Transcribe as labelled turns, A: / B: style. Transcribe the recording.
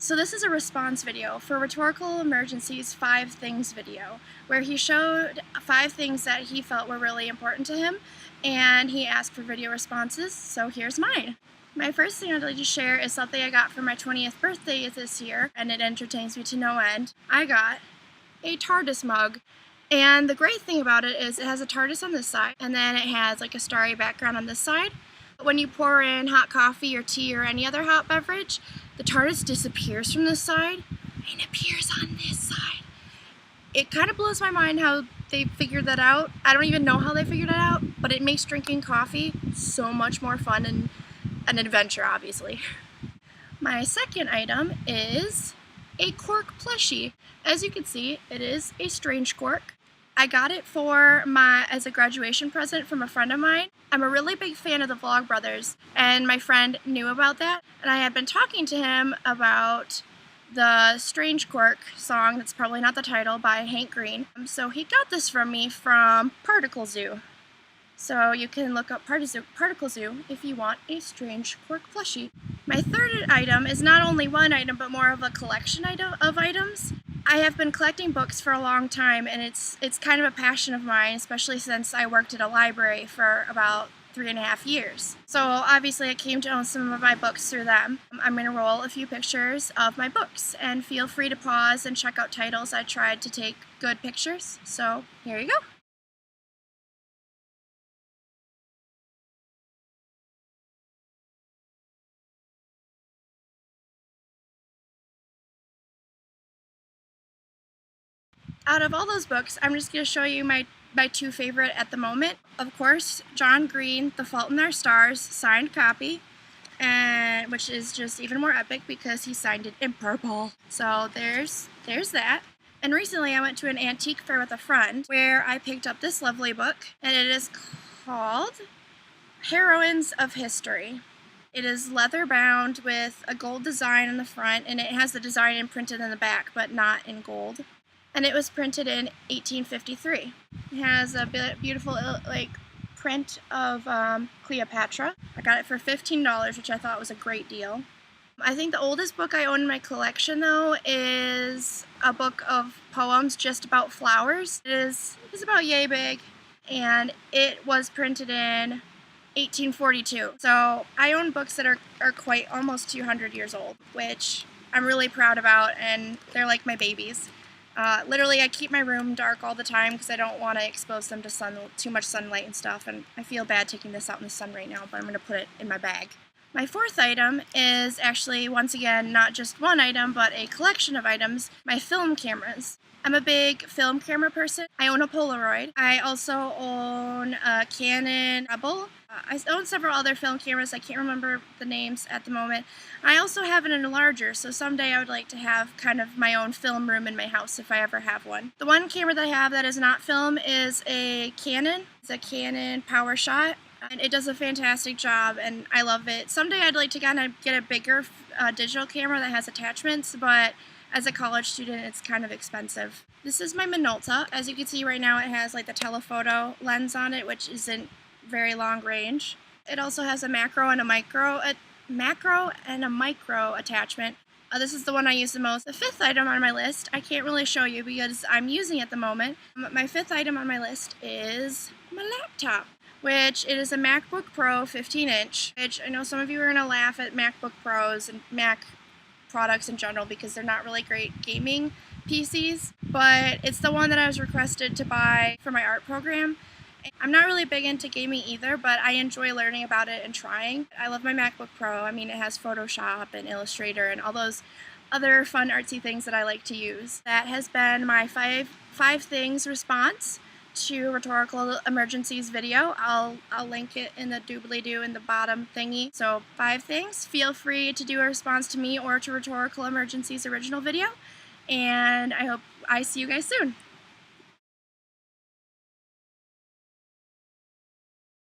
A: So this is a response video for Rhetorical Emergency's 5 Things video, where he showed 5 things that he felt were really important to him, and he asked for video responses, so here's mine. My first thing I'd like to share is something I got for my 20th birthday this year, and it entertains me to no end. I got a TARDIS mug. And the great thing about it is it has a TARDIS on this side, and then it has like a starry background on this side. When you pour in hot coffee or tea or any other hot beverage, the TARDIS disappears from this side and appears on this side. It kind of blows my mind how they figured that out. I don't even know how they figured it out, but it makes drinking coffee so much more fun and an adventure, obviously. My second item is a cork plushie. As you can see, it is a strange cork. I got it as a graduation present from a friend of mine. I'm a really big fan of the Vlogbrothers, and my friend knew about that, and I had been talking to him about the Strange Cork song, that's probably not the title, by Hank Green. So he got this from me from Particle Zoo. So you can look up Particle Zoo if you want a Strange Cork plushie. My third item is not only one item, but more of a collection of items. I have been collecting books for a long time, and it's kind of a passion of mine, especially since I worked at a library for about 3.5 years. So obviously I came to own some of my books through them. I'm going to roll a few pictures of my books, and feel free to pause and check out titles. I tried to take good pictures, so here you go. Out of all those books, I'm just going to show you my 2 favorite at the moment. Of course, John Green, The Fault in Our Stars, signed copy, and which is just even more epic because he signed it in purple. So there's that. And recently I went to an antique fair with a friend where I picked up this lovely book, and it is called Heroines of History. It is leather bound with a gold design on the front, and it has the design imprinted in the back, but not in gold. And it was printed in 1853. It has a beautiful print of Cleopatra. I got it for $15, which I thought was a great deal. I think the oldest book I own in my collection, though, is a book of poems just about flowers. It's about yay big, and it was printed in 1842. So I own books that are quite almost 200 years old, which I'm really proud about, and they're like my babies. Literally, I keep my room dark all the time because I don't want to expose them to too much sunlight and stuff, and I feel bad taking this out in the sun right now, but I'm going to put it in my bag. My fourth item is actually, once again, not just one item, but a collection of items, my film cameras. I'm a big film camera person. I own a Polaroid. I also own a Canon Rebel. I own several other film cameras. I can't remember the names at the moment. I also have an enlarger, so someday I would like to have kind of my own film room in my house if I ever have one. The one camera that I have that is not film is a Canon. It's a Canon PowerShot, and it does a fantastic job, and I love it. Someday I'd like to kind of get a bigger digital camera that has attachments, but as a college student, it's kind of expensive. This is my Minolta. As you can see right now, it has like the telephoto lens on it, which isn't very long range. It also has a macro and a micro attachment. This is the one I use the most. The fifth item on my list, I can't really show you because I'm using it at the moment. My fifth item on my list is my laptop, which it is a MacBook Pro 15-inch, which I know some of you are going to laugh at MacBook Pros and Mac products in general because they're not really great gaming PCs, but it's the one that I was requested to buy for my art program. I'm not really big into gaming either, but I enjoy learning about it and trying. I love my MacBook Pro. I mean, it has Photoshop and Illustrator and all those other fun artsy things that I like to use. That has been my five things response to Rhetorical Emergency's video. I'll link it in the doobly-doo in the bottom thingy. So 5 things. Feel free to do a response to me or to Rhetorical Emergency's original video, and I hope I see you guys soon.